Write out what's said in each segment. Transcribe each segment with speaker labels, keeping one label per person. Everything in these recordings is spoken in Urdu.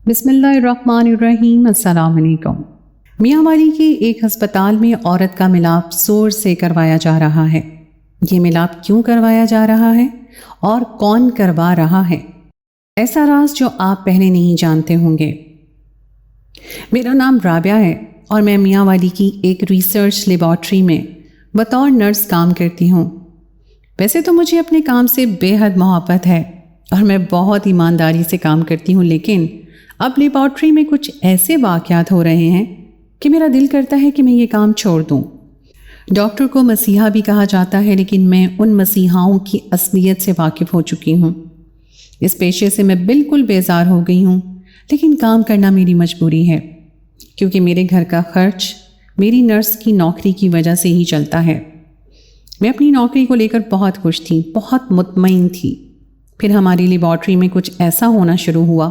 Speaker 1: بسم اللہ الرحمن الرحیم۔ السلام علیکم۔ میاں والی کے ایک ہسپتال میں عورت کا ملاپ زور سے کروایا جا رہا ہے۔ یہ ملاپ کیوں کروایا جا رہا ہے اور کون کروا رہا ہے؟ ایسا راز جو آپ پہلے نہیں جانتے ہوں گے۔ میرا نام رابعہ ہے اور میں میاں والی کی ایک ریسرچ لیبارٹری میں بطور نرس کام کرتی ہوں۔ ویسے تو مجھے اپنے کام سے بے حد محبت ہے اور میں بہت ایمانداری سے کام کرتی ہوں، لیکن اب لیبارٹری میں کچھ ایسے واقعات ہو رہے ہیں کہ میرا دل کرتا ہے کہ میں یہ کام چھوڑ دوں۔ ڈاکٹر کو مسیحا بھی کہا جاتا ہے، لیکن میں ان مسیحاؤں کی اصلیت سے واقف ہو چکی ہوں۔ اس پیشے سے میں بالکل بیزار ہو گئی ہوں، لیکن کام کرنا میری مجبوری ہے کیونکہ میرے گھر کا خرچ میری نرس کی نوکری کی وجہ سے ہی چلتا ہے۔ میں اپنی نوکری کو لے کر بہت خوش تھی، بہت مطمئن تھی۔ پھر ہماری لیبارٹری میں کچھ ایسا ہونا شروع ہوا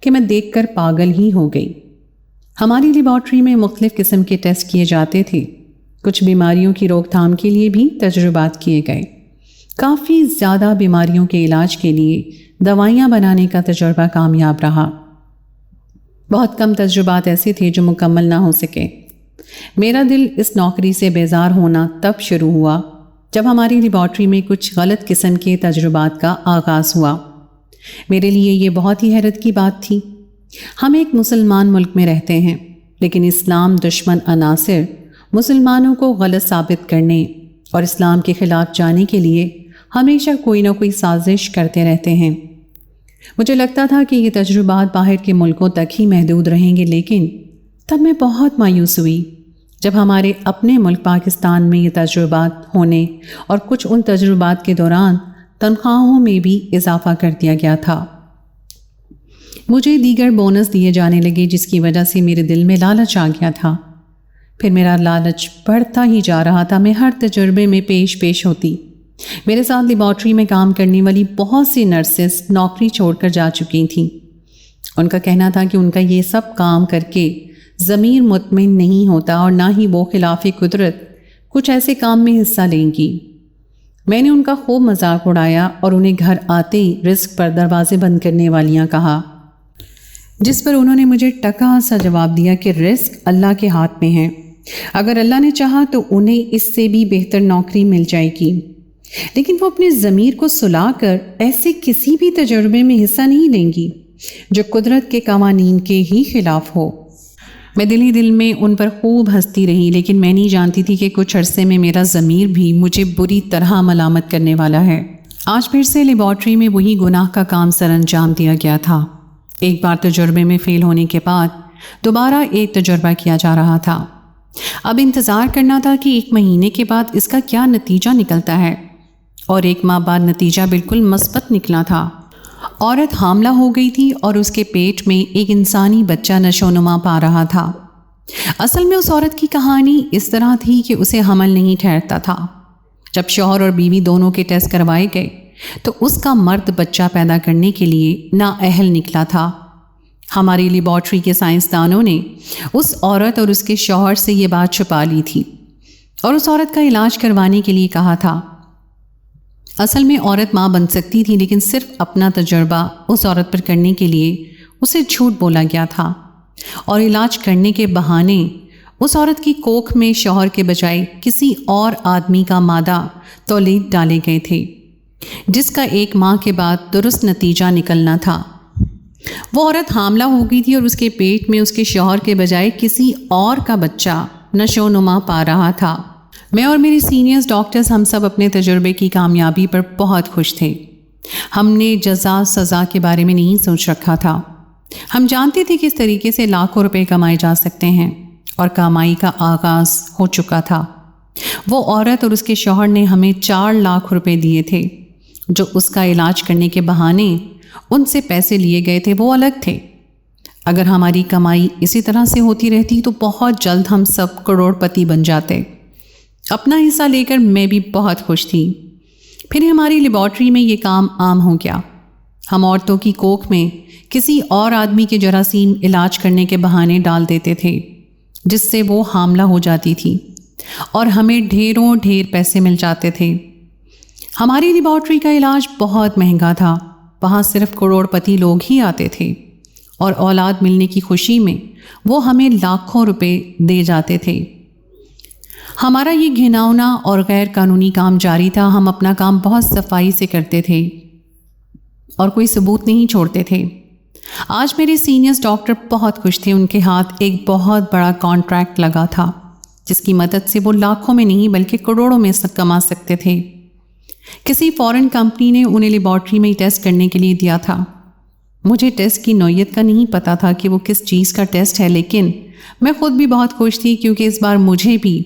Speaker 1: کہ میں دیکھ کر پاگل ہی ہو گئی۔ ہماری لیبارٹری میں مختلف قسم کے ٹیسٹ کیے جاتے تھے۔ کچھ بیماریوں کی روک تھام کے لیے بھی تجربات کیے گئے۔ کافی زیادہ بیماریوں کے علاج کے لیے دوائیاں بنانے کا تجربہ کامیاب رہا۔ بہت کم تجربات ایسے تھے جو مکمل نہ ہو سکے۔ میرا دل اس نوکری سے بیزار ہونا تب شروع ہوا جب ہماری لیبارٹری میں کچھ غلط قسم کے تجربات کا آغاز ہوا۔ میرے لیے یہ بہت ہی حیرت کی بات تھی۔ ہم ایک مسلمان ملک میں رہتے ہیں، لیکن اسلام دشمن عناصر مسلمانوں کو غلط ثابت کرنے اور اسلام کے خلاف جانے کے لیے ہمیشہ کوئی نہ کوئی سازش کرتے رہتے ہیں۔ مجھے لگتا تھا کہ یہ تجربات باہر کے ملکوں تک ہی محدود رہیں گے، لیکن تب میں بہت مایوس ہوئی جب ہمارے اپنے ملک پاکستان میں یہ تجربات ہونے اور کچھ ان تجربات کے دوران تنخواہوں میں بھی اضافہ کر دیا گیا تھا۔ مجھے دیگر بونس دیے جانے لگے، جس کی وجہ سے میرے دل میں لالچ آ گیا تھا۔ پھر میرا لالچ بڑھتا ہی جا رہا تھا۔ میں ہر تجربے میں پیش ہوتی۔ میرے ساتھ لیبارٹری میں کام کرنے والی بہت سی نرسز نوکری چھوڑ کر جا چکی تھیں۔ ان کا کہنا تھا کہ ان کا یہ سب کام کر کے ضمیر مطمئن نہیں ہوتا اور نہ ہی وہ خلاف قدرت کچھ ایسے کام میں حصہ لیں گی۔ میں نے ان کا خوب مذاق اڑایا اور انہیں گھر آتے ہی رزق پر دروازے بند کرنے والیاں کہا، جس پر انہوں نے مجھے ٹکا سا جواب دیا کہ رزق اللہ کے ہاتھ میں ہے۔ اگر اللہ نے چاہا تو انہیں اس سے بھی بہتر نوکری مل جائے گی، لیکن وہ اپنے ضمیر کو سلا کر ایسے کسی بھی تجربے میں حصہ نہیں لیں گی جو قدرت کے قوانین کے ہی خلاف ہو۔ میں دل ہی دل میں ان پر خوب ہنستی رہی، لیکن میں نہیں جانتی تھی کہ کچھ عرصے میں میرا ضمیر بھی مجھے بری طرح ملامت کرنے والا ہے۔ آج پھر سے لیبارٹری میں وہی گناہ کا کام سر انجام دیا گیا تھا۔ ایک بار تجربے میں فیل ہونے کے بعد دوبارہ ایک تجربہ کیا جا رہا تھا۔ اب انتظار کرنا تھا کہ 1 مہینے کے بعد اس کا کیا نتیجہ نکلتا ہے، اور 1 ماہ بعد نتیجہ بالکل مثبت نکلا تھا۔ عورت حاملہ ہو گئی تھی اور اس کے پیٹ میں ایک انسانی بچہ نشوونما پا رہا تھا۔ اصل میں اس عورت کی کہانی اس طرح تھی کہ اسے حمل نہیں ٹھہرتا تھا۔ جب شوہر اور بیوی دونوں کے ٹیسٹ کروائے گئے تو اس کا مرد بچہ پیدا کرنے کے لیے نااہل نکلا تھا۔ ہماری لیبارٹری کے سائنسدانوں نے اس عورت اور اس کے شوہر سے یہ بات چھپا لی تھی اور اس عورت کا علاج کروانے کے لیے کہا تھا۔ اصل میں عورت ماں بن سکتی تھی، لیکن صرف اپنا تجربہ اس عورت پر کرنے کے لیے اسے جھوٹ بولا گیا تھا، اور علاج کرنے کے بہانے اس عورت کی کوکھ میں شوہر کے بجائے کسی اور آدمی کا مادہ تولید ڈالے گئے تھے، جس کا 1 ماہ کے بعد درست نتیجہ نکلنا تھا۔ وہ عورت حاملہ ہو گئی تھی اور اس کے پیٹ میں اس کے شوہر کے بجائے کسی اور کا بچہ نشوونما پا رہا تھا۔ میں اور میری سینئرز ڈاکٹرز ہم سب اپنے تجربے کی کامیابی پر بہت خوش تھے۔ ہم نے جزا سزا کے بارے میں نہیں سوچ رکھا تھا۔ ہم جانتے تھے کہ اس طریقے سے لاکھوں روپے کمائے جا سکتے ہیں، اور کمائی کا آغاز ہو چکا تھا۔ وہ عورت اور اس کے شوہر نے ہمیں 4 لاکھ روپے دیے تھے، جو اس کا علاج کرنے کے بہانے ان سے پیسے لیے گئے تھے وہ الگ تھے۔ اگر ہماری کمائی اسی طرح سے ہوتی رہتی تو بہت جلد ہم سب کروڑ پتی بن جاتے۔ اپنا حصہ لے کر میں بھی بہت خوش تھی۔ پھر ہماری لیبارٹری میں یہ کام عام ہو گیا۔ ہم عورتوں کی کوکھ میں کسی اور آدمی کے جراثیم علاج کرنے کے بہانے ڈال دیتے تھے، جس سے وہ حاملہ ہو جاتی تھی اور ہمیں ڈھیر پیسے مل جاتے تھے۔ ہماری لیبارٹری کا علاج بہت مہنگا تھا، وہاں صرف کروڑ پتی لوگ ہی آتے تھے، اور اولاد ملنے کی خوشی میں وہ ہمیں لاکھوں روپے دے جاتے تھے۔ ہمارا یہ گھناؤنا اور غیر قانونی کام جاری تھا۔ ہم اپنا کام بہت صفائی سے کرتے تھے اور کوئی ثبوت نہیں چھوڑتے تھے۔ آج میرے سینئرز ڈاکٹر بہت خوش تھے۔ ان کے ہاتھ ایک بہت بڑا کانٹریکٹ لگا تھا جس کی مدد سے وہ لاکھوں میں نہیں بلکہ کروڑوں میں کما سکتے تھے۔ کسی فورن کمپنی نے انہیں لیبارٹری میں ٹیسٹ کرنے کے لیے دیا تھا۔ مجھے ٹیسٹ کی نوعیت کا نہیں پتا تھا کہ وہ کس چیز کا ٹیسٹ ہے، لیکن میں خود بھی بہت خوش تھی کیونکہ اس بار مجھے بھی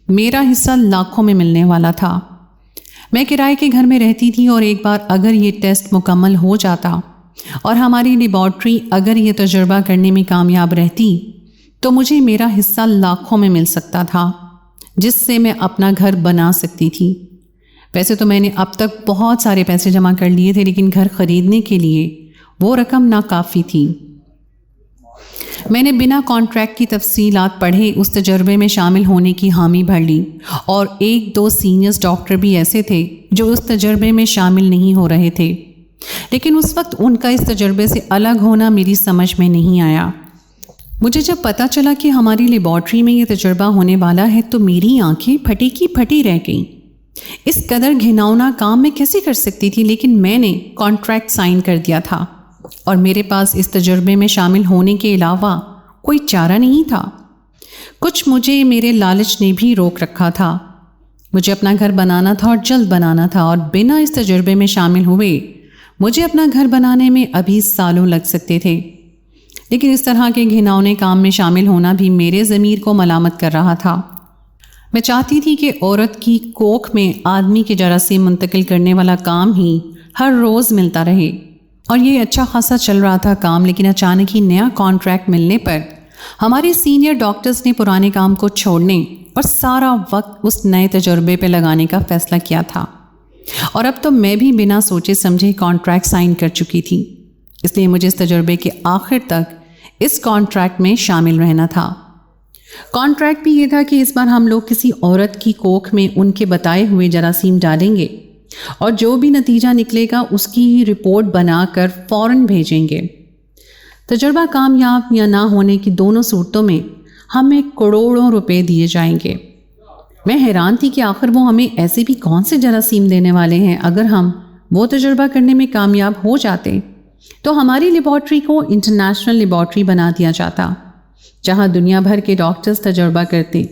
Speaker 1: میرا حصہ لاکھوں میں ملنے والا تھا۔ میں کرائے کے گھر میں رہتی تھی اور ایک بار اگر یہ ٹیسٹ مکمل ہو جاتا اور ہماری لیبارٹری اگر یہ تجربہ کرنے میں کامیاب رہتی تو مجھے میرا حصہ لاکھوں میں مل سکتا تھا، جس سے میں اپنا گھر بنا سکتی تھی۔ ویسے تو میں نے اب تک بہت سارے پیسے جمع کر لیے تھے، لیکن گھر خریدنے کے لیے وہ رقم ناکافی تھی۔ میں نے بنا کانٹریکٹ کی تفصیلات پڑھے اس تجربے میں شامل ہونے کی حامی بھر لی، اور ایک دو سینئرز ڈاکٹر بھی ایسے تھے جو اس تجربے میں شامل نہیں ہو رہے تھے، لیکن اس وقت ان کا اس تجربے سے الگ ہونا میری سمجھ میں نہیں آیا۔ مجھے جب پتہ چلا کہ ہماری لیبارٹری میں یہ تجربہ ہونے والا ہے تو میری آنکھیں پھٹی کی پھٹی رہ گئیں۔ اس قدر گھناؤنا کام میں کیسے کر سکتی تھی، لیکن میں نے کانٹریکٹ سائن کر دیا تھا اور میرے پاس اس تجربے میں شامل ہونے کے علاوہ کوئی چارہ نہیں تھا۔ کچھ مجھے میرے لالچ نے بھی روک رکھا تھا۔ مجھے اپنا گھر بنانا تھا اور جلد بنانا تھا، اور بنا اس تجربے میں شامل ہوئے مجھے اپنا گھر بنانے میں ابھی سالوں لگ سکتے تھے۔ لیکن اس طرح کے گھناؤنے کام میں شامل ہونا بھی میرے ضمیر کو ملامت کر رہا تھا۔ میں چاہتی تھی کہ عورت کی کوکھ میں آدمی کے جراثیم منتقل کرنے والا کام ہی ہر روز ملتا رہے، اور یہ اچھا خاصا چل رہا تھا کام۔ لیکن اچانک ہی نیا کانٹریکٹ ملنے پر ہمارے سینئر ڈاکٹرز نے پرانے کام کو چھوڑنے اور سارا وقت اس نئے تجربے پہ لگانے کا فیصلہ کیا تھا، اور اب تو میں بھی بنا سوچے سمجھے کانٹریکٹ سائن کر چکی تھی۔ اس لیے مجھے اس تجربے کے آخر تک اس کانٹریکٹ میں شامل رہنا تھا۔ کانٹریکٹ بھی یہ تھا کہ اس بار ہم لوگ کسی عورت کی کوکھ میں ان کے بتائے ہوئے جراثیم ڈالیں گے، اور جو بھی نتیجہ نکلے گا اس کی رپورٹ بنا کر فوراً بھیجیں گے۔ تجربہ کامیاب یا نہ ہونے کی دونوں صورتوں میں ہمیں کروڑوں روپے دیے جائیں گے۔ میں حیران تھی کہ آخر وہ ہمیں ایسے بھی کون سے جراثیم دینے والے ہیں۔ اگر ہم وہ تجربہ کرنے میں کامیاب ہو جاتے تو ہماری لیبارٹری کو انٹرنیشنل لیبارٹری بنا دیا جاتا، جہاں دنیا بھر کے ڈاکٹرز تجربہ کرتے۔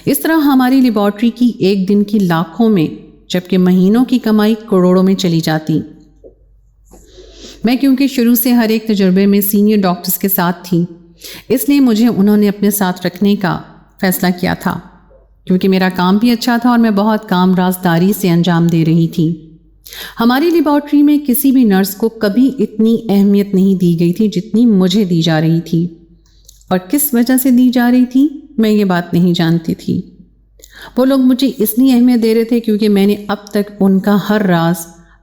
Speaker 1: اس طرح ہماری لیبارٹری کی ایک دن کی لاکھوں میں جبکہ مہینوں کی کمائی کروڑوں میں چلی جاتی۔ میں کیونکہ شروع سے ہر ایک تجربے میں سینئر ڈاکٹرز کے ساتھ تھی، اس لیے مجھے انہوں نے اپنے ساتھ رکھنے کا فیصلہ کیا تھا، کیونکہ میرا کام بھی اچھا تھا اور میں بہت کام رازداری سے انجام دے رہی تھی۔ ہماری لیبارٹری میں کسی بھی نرس کو کبھی اتنی اہمیت نہیں دی گئی تھی جتنی مجھے دی جا رہی تھی، اور کس وجہ سے دی جا رہی تھی میں یہ بات نہیں جانتی تھی۔ وہ لوگ مجھے اس لیے اہمیت دے رہے تھے کیونکہ میں نے اب تک ان کا ہر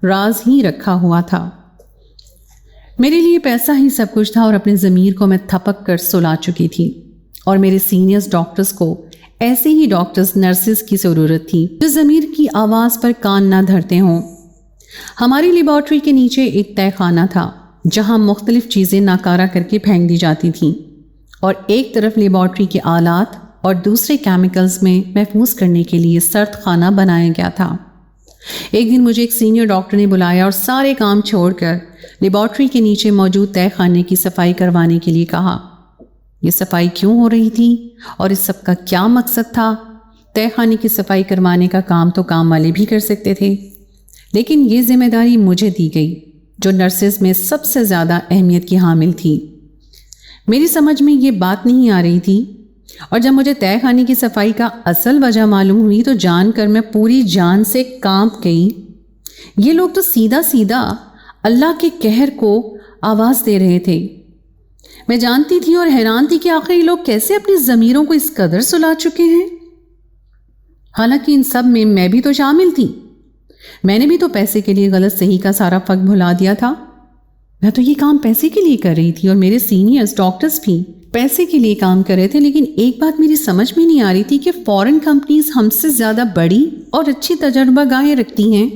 Speaker 1: راز ہی رکھا ہوا تھا۔ میرے لیے پیسہ ہی سب کچھ تھا، اور اپنے ضمیر کو میں تھپک کر سلا چکی تھی، اور میرے سینئرز ڈاکٹرز کو ایسے ہی ڈاکٹرز نرسز کی ضرورت تھی جو ضمیر کی آواز پر کان نہ دھرتے ہوں۔ ہماری لیبارٹری کے نیچے ایک تہہ خانہ تھا جہاں مختلف چیزیں ناکارہ کر کے پھینک دی جاتی تھیں، اور ایک طرف لیبارٹری کے آلات اور دوسرے کیمیکلز میں محفوظ کرنے کے لیے سرد خانہ بنایا گیا تھا۔ ایک دن مجھے ایک سینئر ڈاکٹر نے بلایا اور سارے کام چھوڑ کر لیبارٹری کے نیچے موجود تہہ خانے کی صفائی کروانے کے لیے کہا۔ یہ صفائی کیوں ہو رہی تھی اور اس سب کا کیا مقصد تھا؟ تہہ خانے کی صفائی کروانے کا کام تو کام والے بھی کر سکتے تھے، لیکن یہ ذمہ داری مجھے دی گئی جو نرسز میں سب سے زیادہ اہمیت کی حامل تھی۔ میری سمجھ میں یہ بات نہیں آ رہی تھی، اور جب مجھے تہہ خانے کی صفائی کا اصل وجہ معلوم ہوئی تو جان کر میں پوری جان سے کانپ گئی۔ یہ لوگ تو سیدھا سیدھا اللہ کے قہر کو آواز دے رہے تھے۔ میں جانتی تھی اور حیران تھی کہ آخر یہ لوگ کیسے اپنی ضمیروں کو اس قدر سلا چکے ہیں۔ حالانکہ ان سب میں بھی تو شامل تھی۔ میں نے بھی تو پیسے کے لیے غلط صحیح کا سارا فرق بھلا دیا تھا۔ میں تو یہ کام پیسے کے لیے کر رہی تھی، اور میرے سینئرز ڈاکٹرز بھی پیسے کے لیے کام کر رہے تھے۔ لیکن ایک بات میری سمجھ میں نہیں آ رہی تھی کہ فورن کمپنیز ہم سے زیادہ بڑی اور اچھی تجربہ گاہیں رکھتی ہیں۔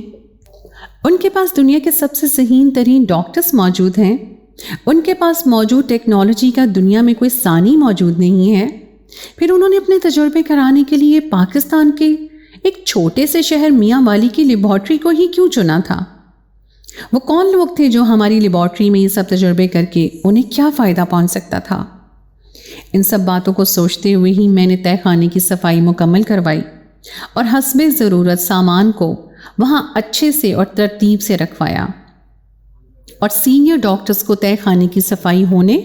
Speaker 1: ان کے پاس دنیا کے سب سے ذہین ترین ڈاکٹرز موجود ہیں، ان کے پاس موجود ٹیکنالوجی کا دنیا میں کوئی ثانی موجود نہیں ہے۔ پھر انہوں نے اپنے تجربے کرانے کے لیے پاکستان کے ایک چھوٹے سے شہر میاں والی کی لیبارٹری کو ہی کیوں چنا تھا؟ وہ کون لوگ تھے جو ہماری لیبارٹری میں یہ سب تجربے کر کے انہیں کیا فائدہ پہنچ سکتا تھا؟ ان سب باتوں کو سوچتے ہوئے ہی میں نے تہہ خانے کی صفائی مکمل کروائی اور حسب ضرورت سامان کو وہاں اچھے سے اور ترتیب سے رکھوایا، اور سینئر ڈاکٹرز کو تہہ خانے کی صفائی ہونے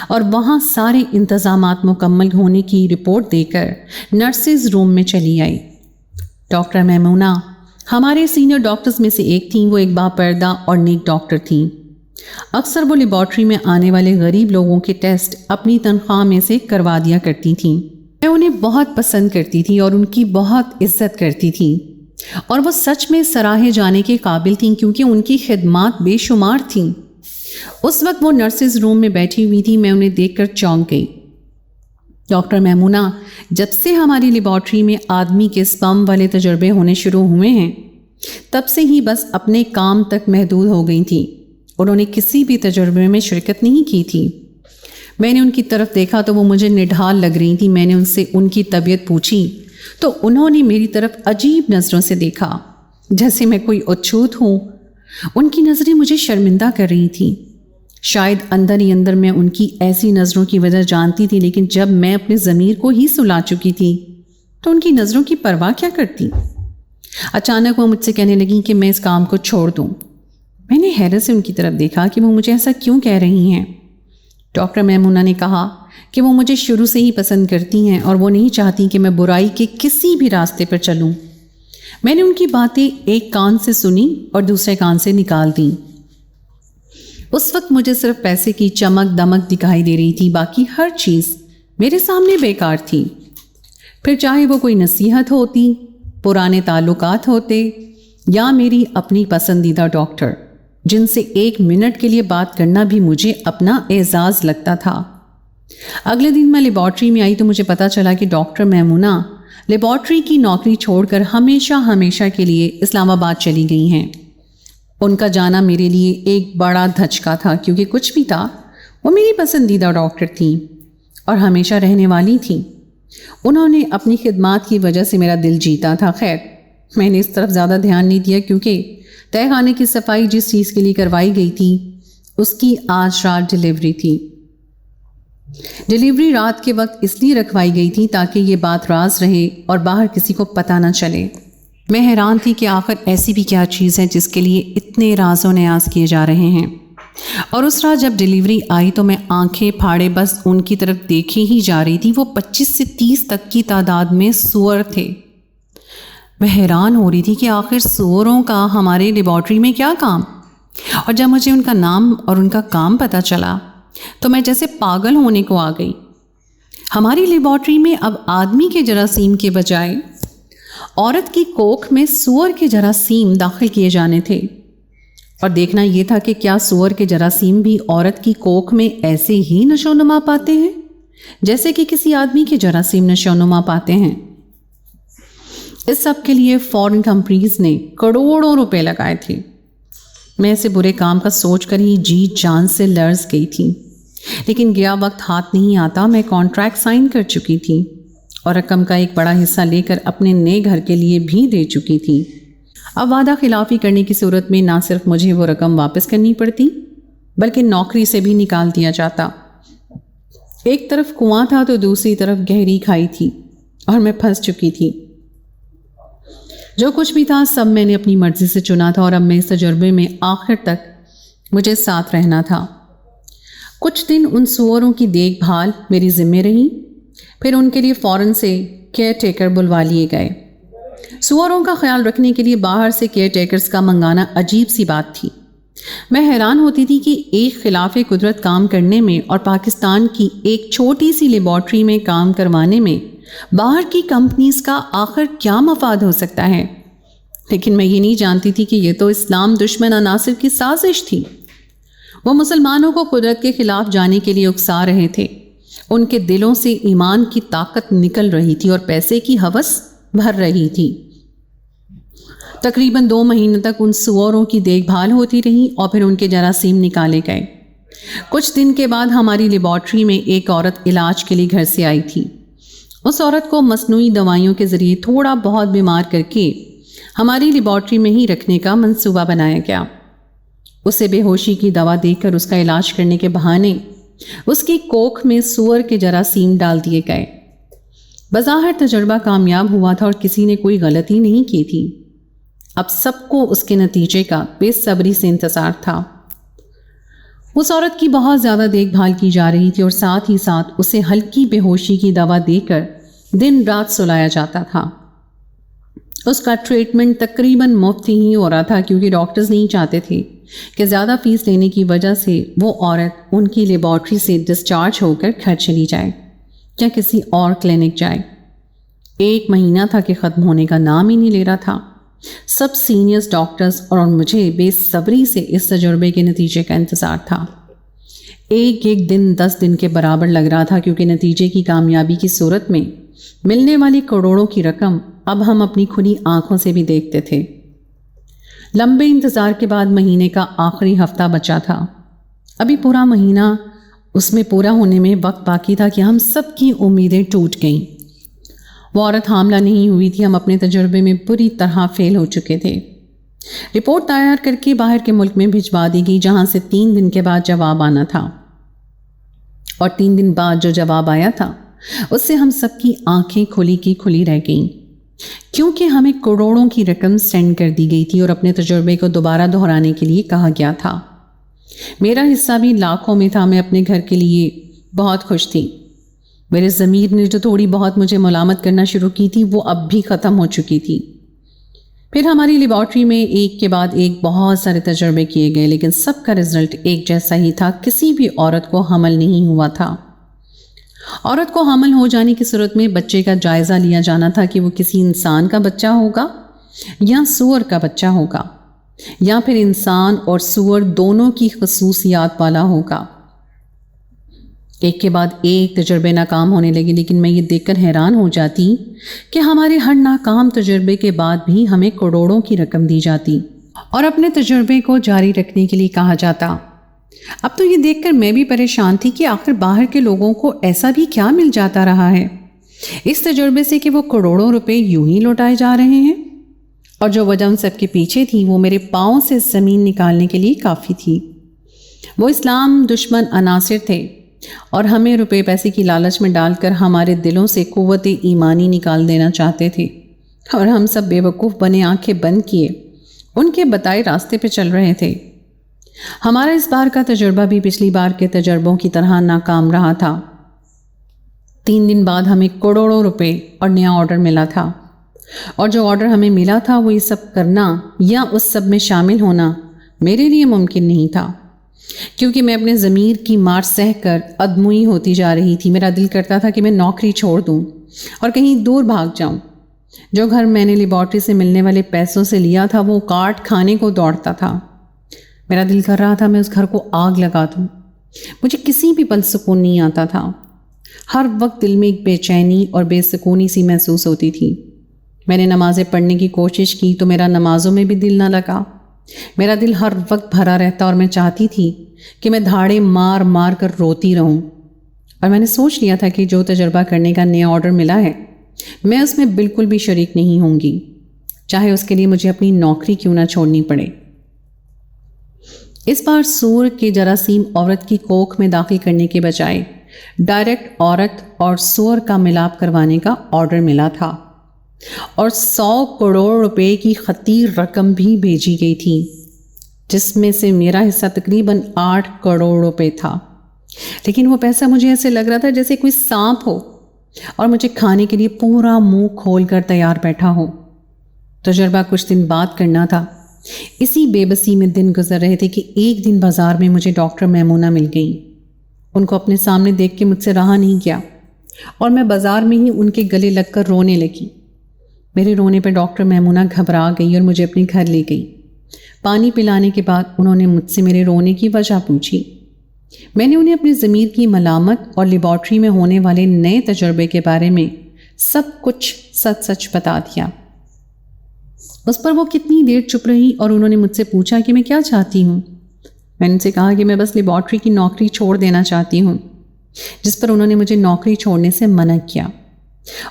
Speaker 1: اور وہاں سارے انتظامات مکمل ہونے کی رپورٹ دے کر نرسز روم میں چلی آئی۔ ڈاکٹر میمونہ ہمارے سینئر ڈاکٹرز میں سے ایک تھیں۔ وہ ایک باپردہ اور نیک ڈاکٹر تھیں۔ اکثر وہ لیبارٹری میں آنے والے غریب لوگوں کے ٹیسٹ اپنی تنخواہ میں سے کروا دیا کرتی تھیں۔ میں انہیں بہت پسند کرتی تھی اور ان کی بہت عزت کرتی تھی، اور وہ سچ میں سراہے جانے کے قابل تھیں کیونکہ ان کی خدمات بے شمار تھیں۔ اس وقت وہ نرسز روم میں بیٹھی ہوئی تھی، میں انہیں دیکھ کر چونک گئی۔ ڈاکٹر میمونہ جب سے ہماری لیبارٹری میں آدمی کے سپرم والے تجربے ہونے شروع ہوئے ہیں تب سے ہی بس اپنے کام تک محدود ہو گئی تھیں۔ انہوں نے کسی بھی تجربے میں شرکت نہیں کی تھی۔ میں نے ان کی طرف دیکھا تو وہ مجھے نڈھال لگ رہی تھی۔ میں نے ان سے ان کی طبیعت پوچھی تو انہوں نے میری طرف عجیب نظروں سے دیکھا، جیسے میں کوئی اچھوت ہوں۔ ان کی نظریں مجھے شرمندہ کر رہی تھیں۔ شاید اندر ہی اندر میں ان کی ایسی نظروں کی وجہ جانتی تھی، لیکن جب میں اپنے ضمیر کو ہی سلا چکی تھی تو ان کی نظروں کی پرواہ کیا کرتی؟ اچانک وہ مجھ سے کہنے لگیں کہ میں اس کام کو چھوڑ دوں۔ میں نے حیرت سے ان کی طرف دیکھا کہ وہ مجھے ایسا کیوں کہہ رہی ہیں۔ ڈاکٹر میمونہ نے کہا کہ وہ مجھے شروع سے ہی پسند کرتی ہیں اور وہ نہیں چاہتی کہ میں برائی کے کسی بھی راستے پر چلوں۔ میں نے ان کی باتیں ایک کان سے سنی اور دوسرے کان سے نکال دیں۔ اس وقت مجھے صرف پیسے کی چمک دمک دکھائی دے رہی تھی، باقی ہر چیز میرے سامنے بیکار تھی۔ پھر چاہے وہ کوئی نصیحت ہوتی، پرانے تعلقات ہوتے، یا میری اپنی پسندیدہ ڈاکٹر جن سے ایک منٹ کے لیے بات کرنا بھی مجھے اپنا اعزاز لگتا تھا۔ اگلے دن میں لیبارٹری میں آئی تو مجھے پتا چلا کہ ڈاکٹر میمونہ لیبارٹری کی نوکری چھوڑ کر ہمیشہ کے لیے اسلام آباد چلی گئی ہیں۔ ان کا جانا میرے لیے ایک بڑا دھچکا تھا، کیونکہ کچھ بھی تھا وہ میری پسندیدہ ڈاکٹر تھیں اور ہمیشہ رہنے والی تھیں۔ انہوں نے اپنی خدمات کی وجہ سے میرا دل جیتا تھا۔ خیر، میں نے اس طرف زیادہ دھیان نہیں دیا کیونکہ تہہ خانے کی صفائی جس چیز کے لیے کروائی گئی تھی اس کی آج رات ڈیلیوری تھی۔ ڈیلیوری رات کے وقت اس لیے رکھوائی گئی تھی تاکہ یہ بات راز رہے اور باہر کسی کو پتہ نہ چلے۔ میں حیران تھی کہ آخر ایسی بھی کیا چیز ہے جس کے لیے اتنے راز و نیاز کیے جا رہے ہیں۔ اور اس رات جب ڈیلیوری آئی تو میں آنکھیں پھاڑے بس ان کی طرف دیکھے ہی جا رہی تھی۔ وہ 25 سے 30 تک کی تعداد میں سور تھے۔ میں حیران ہو رہی تھی کہ آخر سوروں کا ہمارے لیبارٹری میں کیا کام؟ اور جب مجھے ان کا نام اور ان کا کام پتہ چلا تو میں جیسے پاگل ہونے کو آ گئی۔ ہماری لیبارٹری میں اب آدمی کے جراثیم کے بجائے عورت کی کوکھ میں سور کے جراثیم داخل کیے جانے تھے، اور دیکھنا یہ تھا کہ کیا سور کے جراثیم بھی عورت کی کوکھ میں ایسے ہی نشو و نما پاتے ہیں جیسے کہ کسی آدمی کے جراثیم نشو و نما پاتے ہیں۔ اس سب کے لیے فورن کمپنیز نے کروڑوں روپے لگائے تھے۔ میں اسے برے کام کا سوچ کر ہی جی جان سے لرز گئی تھی، لیکن گیا وقت ہاتھ نہیں آتا۔ میں کانٹریکٹ سائن کر چکی تھی اور رقم کا ایک بڑا حصہ لے کر اپنے نئے گھر کے لیے بھی دے چکی تھی۔ اب وعدہ خلافی کرنے کی صورت میں نہ صرف مجھے وہ رقم واپس کرنی پڑتی بلکہ نوکری سے بھی نکال دیا جاتا۔ ایک طرف کنواں تھا تو دوسری طرف گہری کھائی تھی اور میں پھنس چکی تھی۔ جو کچھ بھی تھا سب میں نے اپنی مرضی سے چنا تھا، اور اب میں اس تجربے میں آخر تک مجھے ساتھ رہنا تھا۔ کچھ دن ان سوروں کی دیکھ بھال میری ذمہ رہی، پھر ان کے لیے فوراً سے کیئر ٹیکر بلوا لیے گئے۔ سوروں کا خیال رکھنے کے لیے باہر سے کیئر ٹیکرز کا منگانا عجیب سی بات تھی۔ میں حیران ہوتی تھی کہ ایک خلاف قدرت کام کرنے میں اور پاکستان کی ایک چھوٹی سی لیبارٹری میں کام کروانے میں باہر کی کمپنیز کا آخر کیا مفاد ہو سکتا ہے، لیکن میں یہ نہیں جانتی تھی کہ یہ تو اسلام دشمن عناصر کی سازش تھی۔ وہ مسلمانوں کو قدرت کے خلاف جانے کے لیے اکسا رہے تھے۔ ان کے دلوں سے ایمان کی طاقت نکل رہی تھی اور پیسے کی ہوس بھر رہی تھی۔ تقریباً 2 مہینے تک ان سوروں کی دیکھ بھال ہوتی رہی اور پھر ان کے جراثیم نکالے گئے۔ کچھ دن کے بعد ہماری لیبارٹری میں ایک عورت علاج کے لیے گھر سے آئی تھی۔ اس عورت کو مصنوعی دوائیوں کے ذریعے تھوڑا بہت بیمار کر کے ہماری لیبارٹری میں ہی رکھنے کا منصوبہ بنایا گیا۔ اسے بے ہوشی کی دوا دے کر اس کا علاج کرنے کے بہانے اس کی کوکھ میں سور کے جراثیم ڈال دیے گئے۔ بظاہر تجربہ کامیاب ہوا تھا اور کسی نے کوئی غلطی نہیں کی تھی۔ اب سب کو اس کے نتیجے کا بے صبری سے انتظار تھا۔ اس عورت کی بہت زیادہ دیکھ بھال کی جا رہی تھی اور ساتھ ہی ساتھ اسے ہلکی بے ہوشی کی دوا دے کر دن رات سلایا جاتا تھا۔ اس کا ٹریٹمنٹ تقریباً مفت ہی ہو رہا تھا، کیونکہ ڈاکٹرز نہیں چاہتے تھے کہ زیادہ فیس لینے کی وجہ سے وہ عورت ان کی لیبارٹری سے ڈسچارج ہو کر گھر چلی جائے یا کسی اور کلینک جائے۔ 1 مہینہ تھا کہ ختم ہونے کا نام ہی نہیں لے رہا تھا۔ سب سینئرز ڈاکٹرز اور مجھے بے صبری سے اس تجربے کے نتیجے کا انتظار تھا۔ ایک دن 10 دن کے برابر لگ رہا تھا، کیونکہ نتیجے کی کامیابی کی صورت میں ملنے والی کروڑوں کی رقم اب ہم اپنی کھلی آنکھوں سے بھی دیکھتے تھے۔ لمبے انتظار کے بعد مہینے کا آخری ہفتہ بچا تھا۔ ابھی پورا مہینہ اس میں پورا ہونے میں وقت باقی تھا کہ ہم سب کی امیدیں ٹوٹ گئیں۔ وہ عورت حاملہ نہیں ہوئی تھی۔ ہم اپنے تجربے میں بری طرح فیل ہو چکے تھے۔ رپورٹ تیار کر کے باہر کے ملک میں بھجوا دی گئی، جہاں سے 3 دن کے بعد جواب آنا تھا، اور 3 دن بعد جو جواب آیا تھا اس سے ہم سب کی آنکھیں کھلی کی کھلی رہ گئیں، کیونکہ ہمیں کروڑوں کی رقم سینڈ کر دی گئی تھی اور اپنے تجربے کو دوبارہ دہرانے کے لیے کہا گیا تھا۔ میرا حصہ بھی لاکھوں میں تھا۔ میں اپنے گھر کے لیے بہت خوش تھی۔ میرے ضمیر نے جو تھوڑی بہت مجھے ملامت کرنا شروع کی تھی وہ اب بھی ختم ہو چکی تھی۔ پھر ہماری لیبارٹری میں ایک کے بعد ایک بہت سارے تجربے کیے گئے، لیکن سب کا رزلٹ ایک جیسا ہی تھا۔ کسی بھی عورت کو حمل نہیں ہوا تھا۔ عورت کو حمل ہو جانے کی صورت میں بچے کا جائزہ لیا جانا تھا کہ وہ کسی انسان کا بچہ ہوگا یا سور کا بچہ ہوگا، یا پھر انسان اور سور دونوں کی خصوصیات والا ہوگا۔ ایک کے بعد ایک تجربے ناکام ہونے لگے، لیکن میں یہ دیکھ کر حیران ہو جاتی کہ ہمارے ہر ناکام تجربے کے بعد بھی ہمیں کروڑوں کی رقم دی جاتی اور اپنے تجربے کو جاری رکھنے کے لیے کہا جاتا۔ اب تو یہ دیکھ کر میں بھی پریشان تھی کہ آخر باہر کے لوگوں کو ایسا بھی کیا مل جاتا رہا ہے اس تجربے سے کہ وہ کروڑوں روپے یوں ہی لوٹائے جا رہے ہیں، اور جو وجہ ان سب کے پیچھے تھی وہ میرے پاؤں سے زمین نکالنے کے لیے کافی تھی۔ وہ اسلام دشمن عناصر تھے اور ہمیں روپے پیسے کی لالچ میں ڈال کر ہمارے دلوں سے قوت ایمانی نکال دینا چاہتے تھے، اور ہم سب بے وقوف بنے آنکھیں بند کیے ان کے بتائے راستے پہ چل رہے تھے۔ ہمارا اس بار کا تجربہ بھی پچھلی بار کے تجربوں کی طرح ناکام رہا تھا۔ 3 دن بعد ہمیں کروڑوں روپے اور نیا آرڈر ملا تھا، اور جو آرڈر ہمیں ملا تھا وہ یہ سب کرنا یا اس سب میں شامل ہونا میرے لیے ممکن نہیں تھا، کیونکہ میں اپنے ضمیر کی مار سہ کر ادموئی ہوتی جا رہی تھی۔ میرا دل کرتا تھا کہ میں نوکری چھوڑ دوں اور کہیں دور بھاگ جاؤں۔ جو گھر میں نے لیبارٹری سے ملنے والے پیسوں سے لیا تھا وہ کاٹ کھانے کو دوڑتا تھا۔ میرا دل کر رہا تھا میں اس گھر کو آگ لگا دوں۔ مجھے کسی بھی پل سکون نہیں آتا تھا۔ ہر وقت دل میں ایک بے چینی اور بے سکونی سی محسوس ہوتی تھی۔ میں نے نمازیں پڑھنے کی کوشش کی تو میرا نمازوں میں بھی دل نہ لگا۔ میرا دل ہر وقت بھرا رہتا اور میں چاہتی تھی کہ میں دھاڑے مار مار کر روتی رہوں، اور میں نے سوچ لیا تھا کہ جو تجربہ کرنے کا نیا آرڈر ملا ہے میں اس میں بالکل بھی شریک نہیں ہوں گی، چاہے اس کے لیے مجھے اپنی نوکری کیوں نہ چھوڑنی پڑے۔ اس بار سور کے جراثیم عورت کی کوکھ میں داخل کرنے کے بجائے ڈائریکٹ عورت اور سور کا ملاپ کروانے کا آرڈر ملا تھا، اور 100 کروڑ روپے کی خطیر رقم بھی بھیجی گئی تھی، جس میں سے میرا حصہ تقریباً 8 کروڑ روپے تھا۔ لیکن وہ پیسہ مجھے ایسے لگ رہا تھا جیسے کوئی سانپ ہو اور مجھے کھانے کے لیے پورا منہ کھول کر تیار بیٹھا ہو۔ تجربہ کچھ دن بعد کرنا تھا۔ اسی بے بسی میں دن گزر رہے تھے کہ ایک دن بازار میں مجھے ڈاکٹر میمونہ مل گئیں۔ ان کو اپنے سامنے دیکھ کے مجھ سے رہا نہیں گیا اور میں بازار میں ہی ان کے گلے لگ کر رونے لگی۔ میرے رونے پہ ڈاکٹر میمونہ گھبرا گئی اور مجھے اپنے گھر لے گئی۔ پانی پلانے کے بعد انہوں نے مجھ سے میرے رونے کی وجہ پوچھی۔ میں نے انہیں اپنے ضمیر کی ملامت اور لیبارٹری میں ہونے والے نئے تجربے کے بارے میں سب کچھ سچ سچ بتا دیا۔ اس پر وہ کتنی دیر چپ رہی اور انہوں نے مجھ سے پوچھا کہ میں کیا چاہتی ہوں۔ میں نے ان سے کہا کہ میں بس لیبارٹری کی نوکری چھوڑ دینا چاہتی ہوں، جس پر انہوں نے مجھے نوکری چھوڑنے سے منع کیا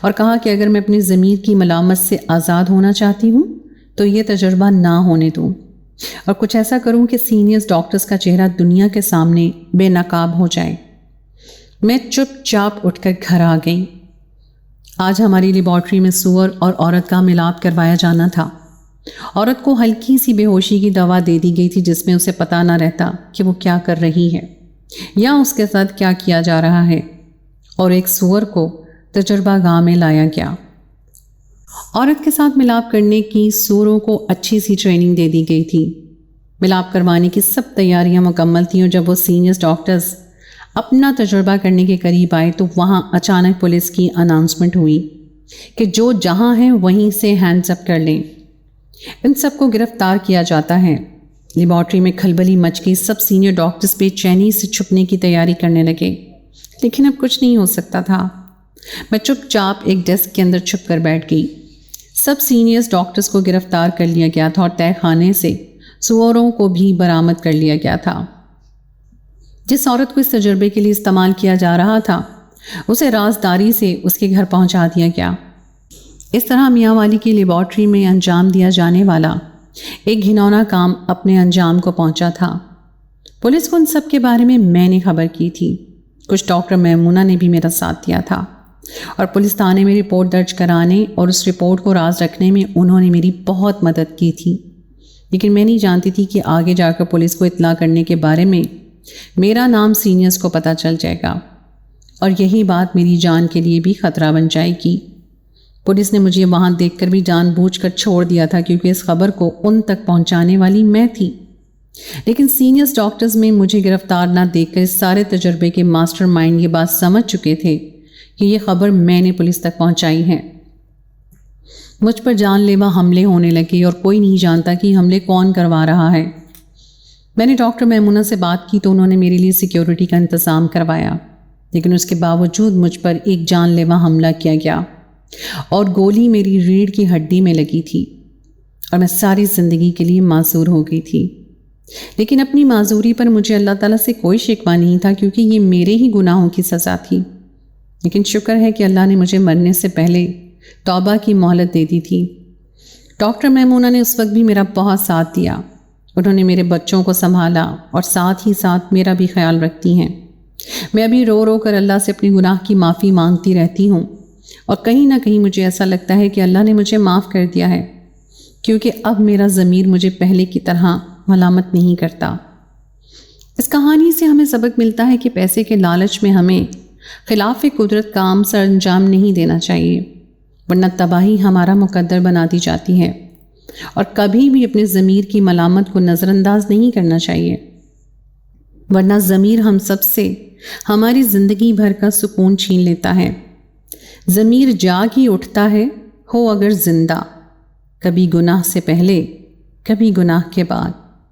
Speaker 1: اور کہا کہ اگر میں اپنی ضمیر کی ملامت سے آزاد ہونا چاہتی ہوں تو یہ تجربہ نہ ہونے دوں اور کچھ ایسا کروں کہ سینئرز ڈاکٹرز کا چہرہ دنیا کے سامنے بے نقاب ہو جائے۔ میں چپ چاپ اٹھ کر گھر آ گئی۔ آج ہماری لیبارٹری میں سور اور عورت کا ملاپ کروایا جانا تھا۔ عورت کو ہلکی سی بے ہوشی کی دوا دے دی گئی تھی جس میں اسے پتہ نہ رہتا کہ وہ کیا کر رہی ہے یا اس کے ساتھ کیا کیا جا رہا ہے، اور ایک سور کو تجربہ گاہ میں لایا گیا۔ عورت کے ساتھ ملاپ کرنے کی سوروں کو اچھی سی ٹریننگ دے دی گئی تھی۔ ملاپ کروانے کی سب تیاریاں مکمل تھیں اور جب وہ سینئرز ڈاکٹرز اپنا تجربہ کرنے کے قریب آئے تو وہاں اچانک پولیس کی اناؤنسمنٹ ہوئی کہ جو جہاں ہیں وہیں سے ہینڈز اپ کر لیں، ان سب کو گرفتار کیا جاتا ہے۔ لیبارٹری میں کھلبلی مچ گئی، سب سینئر ڈاکٹرز بے چینی سے چھپنے کی تیاری کرنے لگے، لیکن اب کچھ نہیں ہو سکتا تھا۔ میں چپ چاپ ایک ڈیسک کے اندر چھپ کر بیٹھ گئی۔ سب سینئرز ڈاکٹرز کو گرفتار کر لیا گیا تھا اور تہہ خانے سے سوروں کو بھی برآمد کر لیا گیا تھا۔ جس عورت کو اس تجربے کے لیے استعمال کیا جا رہا تھا اسے رازداری سے اس کے گھر پہنچا دیا گیا۔ اس طرح میاں والی کی لیبارٹری میں انجام دیا جانے والا ایک گھنونا کام اپنے انجام کو پہنچا تھا۔ پولیس کو ان سب کے بارے میں نے خبر کی تھی۔ کچھ ڈاکٹر میمونہ نے بھی میرا ساتھ دیا تھا اور پولیس تھانے میں رپورٹ درج کرانے اور اس رپورٹ کو راز رکھنے میں انہوں نے میری بہت مدد کی تھی، لیکن میں نہیں جانتی تھی کہ آگے جا کر پولیس کو اطلاع کرنے کے بارے میں میرا نام سینئرز کو پتہ چل جائے گا اور یہی بات میری جان کے لیے بھی خطرہ بن جائے گی۔ پولیس نے مجھے وہاں دیکھ کر بھی جان بوجھ کر چھوڑ دیا تھا کیونکہ اس خبر کو ان تک پہنچانے والی میں تھی، لیکن سینئرز ڈاکٹرز میں مجھے گرفتار نہ دیکھ کر اس سارے تجربے کے ماسٹر مائنڈ یہ بات سمجھ چکے تھے کہ یہ خبر میں نے پولیس تک پہنچائی ہے۔ مجھ پر جان لیوا حملے ہونے لگے اور کوئی نہیں جانتا کہ حملے کون کروا رہا ہے۔ میں نے ڈاکٹر میمونہ سے بات کی تو انہوں نے میرے لیے سیکیورٹی کا انتظام کروایا، لیکن اس کے باوجود مجھ پر ایک جان لیوا حملہ کیا گیا اور گولی میری ریڑھ کی ہڈی میں لگی تھی اور میں ساری زندگی کے لیے معذور ہو گئی تھی۔ لیکن اپنی معذوری پر مجھے اللہ تعالیٰ سے کوئی شکوہ نہیں تھا کیونکہ یہ میرے ہی گناہوں کی سزا تھی، لیکن شکر ہے کہ اللہ نے مجھے مرنے سے پہلے توبہ کی مہلت دے دی تھی۔ ڈاکٹر میمونہ نے اس وقت بھی میرا بہت ساتھ دیا۔ انہوں نے میرے بچوں کو سنبھالا اور ساتھ ہی ساتھ میرا بھی خیال رکھتی ہیں۔ میں ابھی رو رو کر اللہ سے اپنی گناہ کی معافی مانگتی رہتی ہوں اور کہیں نہ کہیں مجھے ایسا لگتا ہے کہ اللہ نے مجھے معاف کر دیا ہے کیونکہ اب میرا ضمیر مجھے پہلے کی طرح ملامت نہیں کرتا۔ اس کہانی سے ہمیں سبق ملتا ہے کہ پیسے کے لالچ میں ہمیں خلاف قدرت کام سر انجام نہیں دینا چاہیے، ورنہ تباہی ہمارا مقدر بنا دی جاتی ہے، اور کبھی بھی اپنے ضمیر کی ملامت کو نظر انداز نہیں کرنا چاہیے، ورنہ ضمیر ہم سب سے ہماری زندگی بھر کا سکون چھین لیتا ہے۔ ضمیر جاگ ہی اٹھتا ہے ہو اگر زندہ، کبھی گناہ سے پہلے کبھی گناہ کے بعد۔